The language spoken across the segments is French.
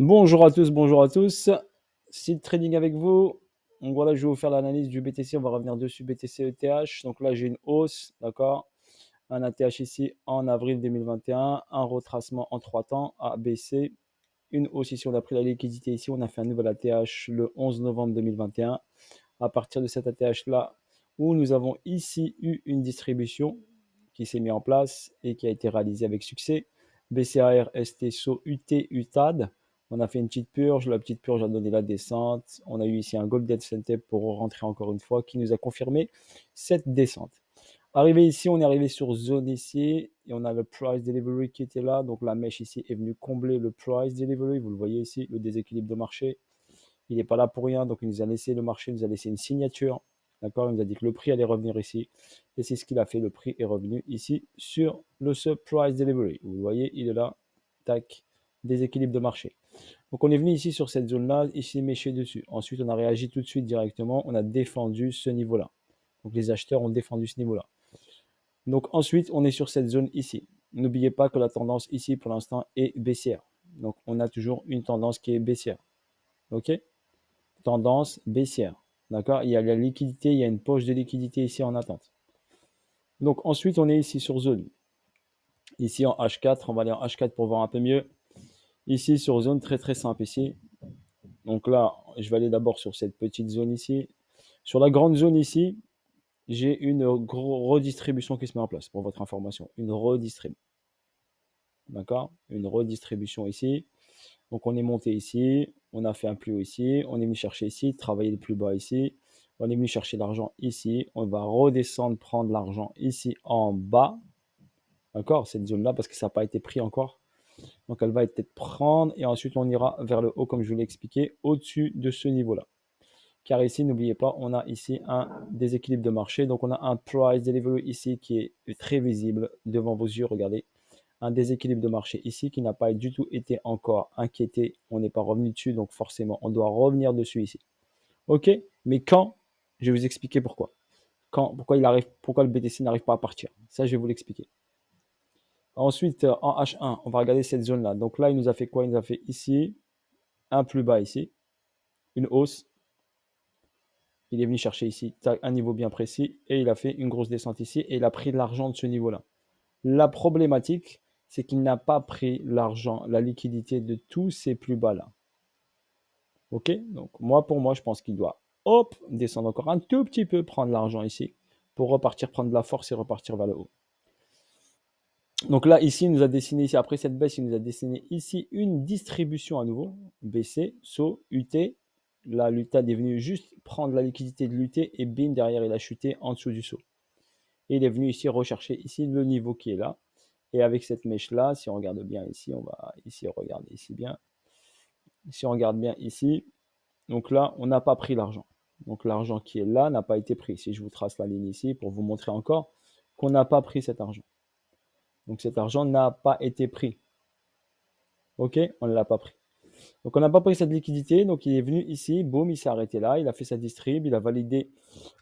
Bonjour à tous, bonjour à tous. Seed Trading avec vous. Donc voilà, je vais vous faire l'analyse du BTC. On va revenir dessus BTC ETH. Donc là, j'ai une hausse, d'accord. Un ATH ici en avril 2021, un retracement en 3 temps, A, B, C. Une hausse ici, on a pris la liquidité ici. On a fait un nouvel ATH le 11 novembre 2021. À partir de cet ATH là, où nous avons ici eu une distribution qui s'est mise en place et qui a été réalisée avec succès. BCAR, STSO, UT, UTAD. On a fait une petite purge. La petite purge a donné la descente. On a eu ici un Golden Center pour rentrer encore une fois qui nous a confirmé cette descente. Arrivé ici, on est arrivé sur zone ici et on a le price delivery qui était là. Donc la mèche ici est venue combler le price delivery. Vous le voyez ici, le déséquilibre de marché. Il n'est pas là pour rien, donc il nous a laissé le marché, il nous a laissé une signature. D'accord, il nous a dit que le prix allait revenir ici. Et c'est ce qu'il a fait. Le prix est revenu ici sur le surprise delivery. Vous voyez, il est là. Tac. Déséquilibre de marché. Donc on est venu ici sur cette zone-là, ici méché dessus. Ensuite, on a réagi tout de suite directement. On a défendu ce niveau-là. Donc les acheteurs ont défendu ce niveau-là. Donc ensuite, on est sur cette zone ici. N'oubliez pas que la tendance ici, pour l'instant, est baissière. Donc on a toujours une tendance qui est baissière. OK? Tendance baissière. D'accord? Il y a la liquidité, il y a une poche de liquidité ici en attente. Donc ensuite, on est ici sur zone. Ici en H4, on va aller en H4 pour voir un peu mieux. Ici sur zone très très simple ici. Donc là, je vais aller d'abord sur cette petite zone ici. Sur la grande zone ici, j'ai une redistribution qui se met en place pour votre information. Une redistribution. D'accord? Une redistribution ici. Donc on est monté ici, on a fait un plus haut ici, on est venu chercher ici, travailler le plus bas ici, on est venu chercher l'argent ici, on va redescendre, prendre l'argent ici en bas, d'accord, cette zone-là, parce que ça n'a pas été pris encore. Donc elle va être prendre et ensuite on ira vers le haut, comme je vous l'ai expliqué, au-dessus de ce niveau-là. Car ici, n'oubliez pas, on a ici un déséquilibre de marché, donc on a un price delivery ici qui est très visible devant vos yeux, regardez un déséquilibre de marché ici qui n'a pas du tout été encore inquiété. On n'est pas revenu dessus, donc forcément, on doit revenir dessus ici. OK? Mais quand? Je vais vous expliquer pourquoi. Pourquoi le BTC n'arrive pas à partir. Ça, je vais vous l'expliquer. Ensuite, en H1, on va regarder cette zone-là. Donc là, il nous a fait quoi? Il nous a fait ici, un plus bas ici, une hausse. Il est venu chercher ici un niveau bien précis et il a fait une grosse descente ici et il a pris de l'argent de ce niveau-là. La problématique, c'est qu'il n'a pas pris l'argent, la liquidité de tous ces plus bas-là. OK? Donc, pour moi, je pense qu'il doit, hop, descendre encore un tout petit peu, prendre l'argent ici, pour repartir, prendre de la force et repartir vers le haut. Donc là, ici, il nous a dessiné ici, après cette baisse, il nous a dessiné ici une distribution à nouveau, BC, SO, UT. Là, l'UTAD est venu juste prendre la liquidité de l'UT et bim, derrière, il a chuté en dessous du SO. Et il est venu ici rechercher ici le niveau qui est là. Et avec cette mèche-là, si on regarde bien ici, on va ici regarder ici bien. Si on regarde bien ici, donc là, on n'a pas pris l'argent. Donc l'argent qui est là n'a pas été pris. Si je vous trace la ligne ici pour vous montrer encore qu'on n'a pas pris cet argent. Donc cet argent n'a pas été pris. OK? On ne l'a pas pris. Donc on n'a pas pris cette liquidité. Donc il est venu ici, boum, il s'est arrêté là. Il a fait sa distrib, il a validé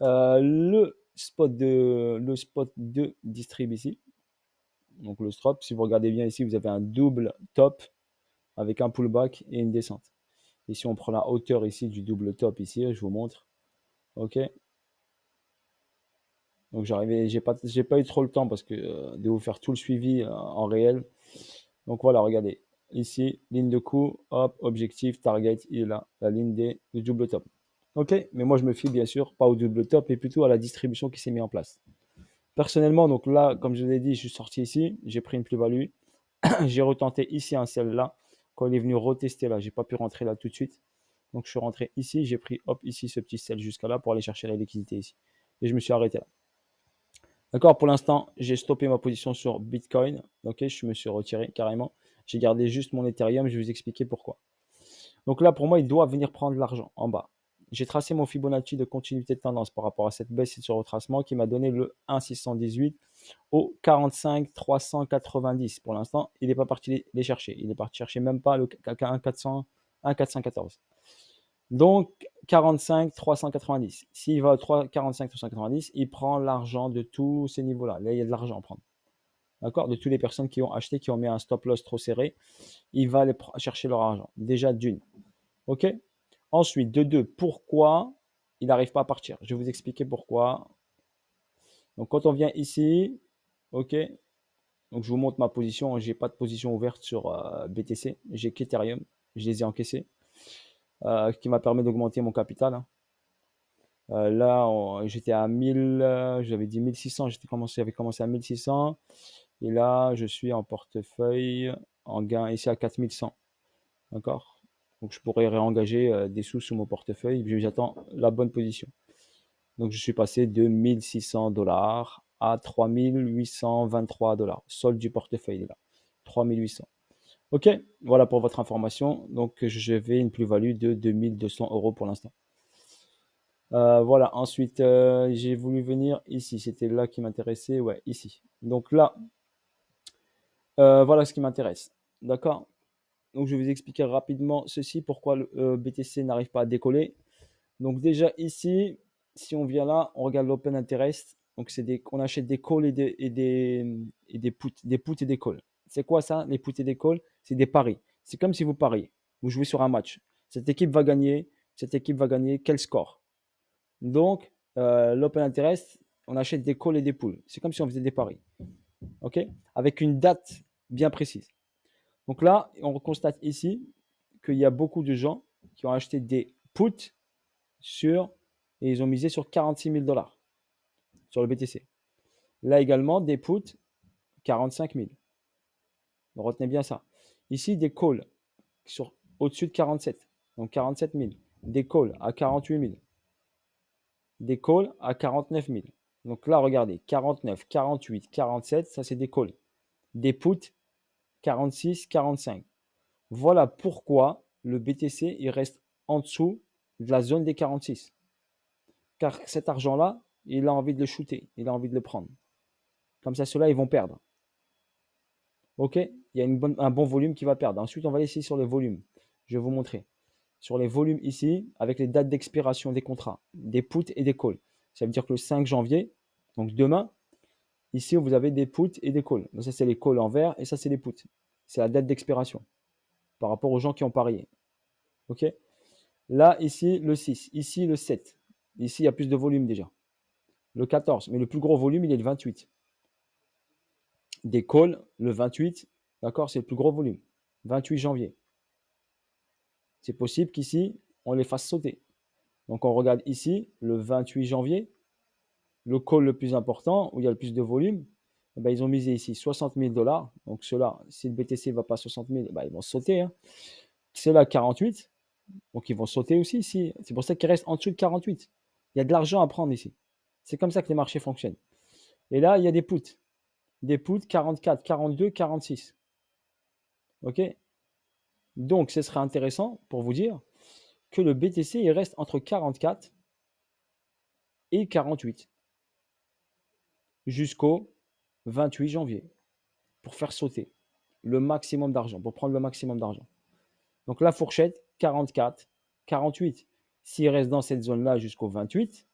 le spot de distrib ici. Donc le stop, si vous regardez bien ici, vous avez un double top avec un pullback et une descente. Et si on prend la hauteur ici du double top ici, je vous montre. OK. Donc j'ai pas eu trop le temps parce que de vous faire tout le suivi en réel. Donc voilà, regardez. Ici, ligne de coup, hop, objectif, target, il est là, la ligne du double top. OK, mais moi je me fie bien sûr pas au double top, mais plutôt à la distribution qui s'est mise en place. Personnellement, donc là, comme je l'ai dit, je suis sorti ici, j'ai pris une plus-value. J'ai retenté ici un sell là. Quand il est venu retester là, j'ai pas pu rentrer là tout de suite. Donc je suis rentré ici, j'ai pris hop ici ce petit sell jusqu'à là pour aller chercher la liquidité ici. Et je me suis arrêté là. D'accord, pour l'instant, j'ai stoppé ma position sur Bitcoin. Ok, je me suis retiré carrément. J'ai gardé juste mon Ethereum, je vais vous expliquer pourquoi. Donc là, pour moi, il doit venir prendre l'argent en bas. J'ai tracé mon Fibonacci de continuité de tendance par rapport à cette baisse et ce retracement qui m'a donné le 1,618 au 45 390. Pour l'instant, il n'est pas parti les chercher. Il est parti chercher même pas le 1,400, 1,414. Donc 45 390. S'il va à 45 390, il prend l'argent de tous ces niveaux-là. Là, il y a de l'argent à prendre. d'accord, de toutes les personnes qui ont acheté, qui ont mis un stop loss trop serré, il va aller chercher leur argent. Déjà d'une. OK? Ensuite, de deux, pourquoi il n'arrive pas à partir? Je vais vous expliquer pourquoi. Donc, quand on vient ici, OK? Donc, je vous montre ma position. Je n'ai pas de position ouverte sur BTC. J'ai qu'Ethereum. Je les ai encaissés, ce qui m'a permis d'augmenter mon capital, hein. Là, j'étais à 1000, j'avais dit 1600, j'avais commencé à 1600. Et là, je suis en portefeuille, en gain ici à 4100. D'accord? Donc, je pourrais réengager des sous mon portefeuille. J'attends la bonne position. Donc, je suis passé de 1600 $ à 3823 $. Solde du portefeuille est là. 3800. OK, voilà pour votre information. Donc, je vais une plus-value de 2200 € pour l'instant. Voilà, ensuite, j'ai voulu venir ici. C'était là qui m'intéressait. Ouais, ici. Donc là, voilà ce qui m'intéresse. D'accord? Donc, je vais vous expliquer rapidement ceci, pourquoi le BTC n'arrive pas à décoller. Donc, déjà ici, si on vient là, on regarde l'open interest. Donc, on achète des calls et des puts, et des calls. C'est quoi ça, les puts et des calls? C'est des paris. C'est comme si vous pariez. Vous jouez sur un match. Cette équipe va gagner. Cette équipe va gagner. Quel score? Donc, l'open interest, on achète des calls et des poules. C'est comme si on faisait des paris. OK? Avec une date bien précise. Donc là, on constate ici qu'il y a beaucoup de gens qui ont acheté des puts et ils ont misé sur 46 000 $ sur le BTC. Là également, des puts, 45 000. Retenez bien ça. Ici, des calls au-dessus de 47. Donc 47 000. Des calls à 48 000. Des calls à 49 000. Donc là, regardez, 49, 48, 47, ça c'est des calls. Des puts, 46, 45. Voilà pourquoi le BTC il reste en dessous de la zone des 46. Car cet argent-là, il a envie de le shooter, il a envie de le prendre. Comme ça, ceux-là, ils vont perdre. OK? Il y a un bon volume qui va perdre. Ensuite, on va aller ici sur le volume. Je vais vous montrer. Sur les volumes ici, avec les dates d'expiration des contrats, des puts et des calls. Ça veut dire que le 5 janvier, donc demain, ici, vous avez des puts et des calls. Donc ça, c'est les calls en vert et ça, c'est les puts. C'est la date d'expiration par rapport aux gens qui ont parié. OK? Là, ici, le 6. Ici, le 7. Ici, il y a plus de volume déjà. Le 14. Mais le plus gros volume, il est le 28. Des calls, le 28. D'accord? C'est le plus gros volume. 28 janvier. C'est possible qu'ici, on les fasse sauter. Donc, on regarde ici, le 28 janvier, le call le plus important, où il y a le plus de volume, eh ben, ils ont misé ici 60 000 $. Donc, ceux-là, si le BTC ne va pas à 60 000, ben, ils vont sauter, hein. Ceux-là, 48. Donc, ils vont sauter aussi ici. C'est pour ça qu'ils restent en dessous de 48. Il y a de l'argent à prendre ici. C'est comme ça que les marchés fonctionnent. Et là, il y a des puts. Des puts 44, 42, 46. OK? Donc, ce serait intéressant pour vous dire que le BTC il reste entre 44 et 48 jusqu'au 28 janvier pour faire sauter le maximum d'argent, pour prendre le maximum d'argent. Donc, la fourchette 44, 48. S'il reste dans cette zone-là jusqu'au 28,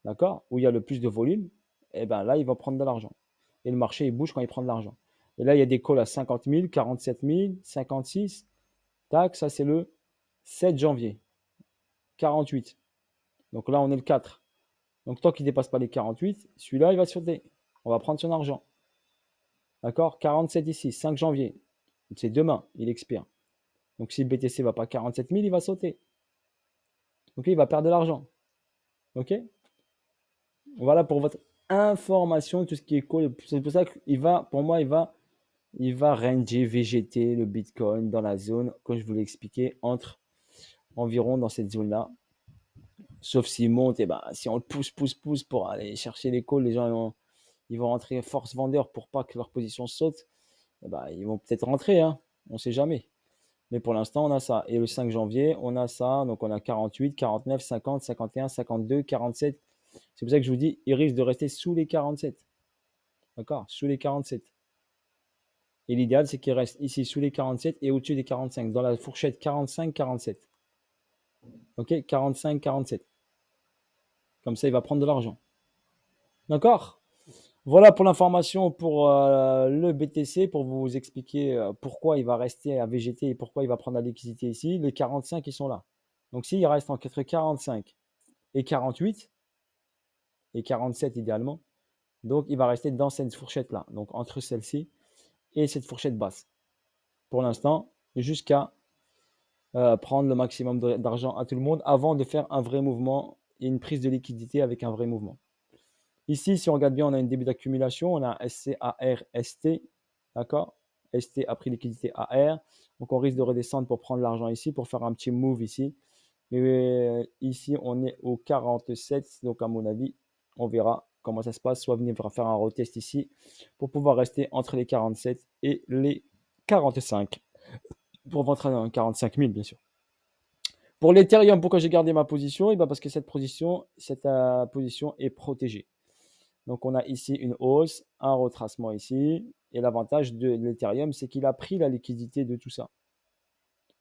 d'accord, où il y a le plus de volume, et bien là, il va prendre de l'argent. Et le marché, il bouge quand il prend de l'argent. Et là, il y a des calls à 50 000, 47 000, 56. Tac, ça c'est le 7 janvier. 48. Donc là, on est le 4. Donc tant qu'il ne dépasse pas les 48, celui-là, il va sauter. On va prendre son argent. D'accord? 47 ici, 5 janvier. C'est demain, il expire. Donc si le BTC ne va pas à 47 000, il va sauter. Ok, il va perdre de l'argent. Ok? Voilà pour votre information, tout ce qui est cool. C'est pour ça qu'il va, pour moi, il va ranger, végéter le Bitcoin dans la zone, comme je vous l'ai expliqué, entre environ dans cette zone-là. Sauf s'il monte, et ben, si on le pousse pour aller chercher les calls, les gens ils vont rentrer force vendeur pour pas que leur position saute. Et ben, ils vont peut-être rentrer, hein, on ne sait jamais. Mais pour l'instant, on a ça. Et le 5 janvier, on a ça. Donc on a 48, 49, 50, 51, 52, 47. C'est pour ça que je vous dis, il risque de rester sous les 47. D'accord? Sous les 47. Et l'idéal, c'est qu'il reste ici sous les 47 et au-dessus des 45, dans la fourchette 45-47. OK? 45-47. Comme ça, il va prendre de l'argent. D'accord? Voilà pour l'information pour le BTC, pour vous expliquer pourquoi il va rester à végéter et pourquoi il va prendre la liquidité ici. Les 45, ils sont là. Donc s'il reste entre 45 et 48, et 47 idéalement, donc il va rester dans cette fourchette-là. Donc entre celle-ci et cette fourchette basse. Pour l'instant, jusqu'à prendre le maximum d'argent à tout le monde avant de faire un vrai mouvement et une prise de liquidité avec un vrai mouvement. Ici, si on regarde bien, on a un début d'accumulation, on a SCAR, ST, d'accord? ST a pris liquidité AR, donc on risque de redescendre pour prendre l'argent ici, pour faire un petit move ici. Mais ici, on est au 47, donc à mon avis, on verra comment ça se passe. Soit venir faire un retest ici pour pouvoir rester entre les 47 et les 45, pour rentrer dans 45 000, bien sûr. Pour l'Ethereum, pourquoi j'ai gardé ma position? Et ben parce que cette position est protégée. Donc, on a ici une hausse, un retracement ici. Et l'avantage de l'Ethereum, c'est qu'il a pris la liquidité de tout ça.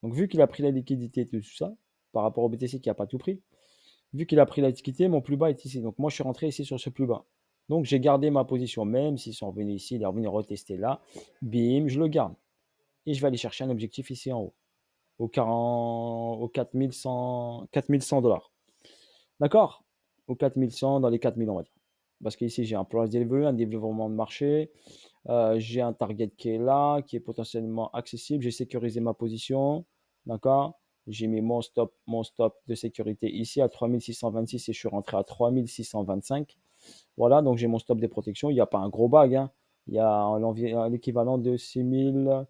Donc, vu qu'il a pris la liquidité de tout ça, par rapport au BTC qui n'a pas tout pris, vu qu'il a pris la liquidité, mon plus bas est ici. Donc, moi, je suis rentré ici sur ce plus bas. Donc, j'ai gardé ma position, même s'ils sont revenus ici, il est revenu retester là. Bim, je le garde. Et je vais aller chercher un objectif ici en haut, au 4100 dollars. D'accord? Au 4100, dans les 4000, on va dire. Parce qu'ici, j'ai un price delivery, un développement de marché. J'ai un target qui est là, qui est potentiellement accessible. J'ai sécurisé ma position. D'accord? J'ai mis mon stop de sécurité ici à 3626 et je suis rentré à 3625. Voilà, donc j'ai mon stop de protection. Il n'y a pas un gros bag, hein. Il y a l'équivalent de 6000.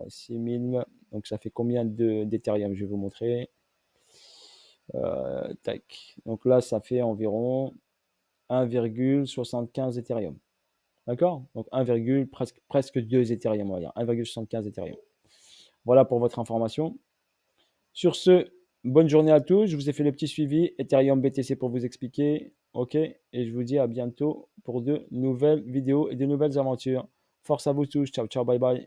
6000. Donc ça fait combien d'Ethereum? Je vais vous montrer. Tac. Donc là, ça fait environ 1,75 Ethereum. D'accord? Donc 1, presque 2 Ethereum, on va dire. 1,75 Ethereum. Voilà pour votre information. Sur ce, bonne journée à tous. Je vous ai fait le petit suivi Ethereum BTC pour vous expliquer. OK? Et je vous dis à bientôt pour de nouvelles vidéos et de nouvelles aventures. Force à vous tous. Ciao, ciao, bye bye.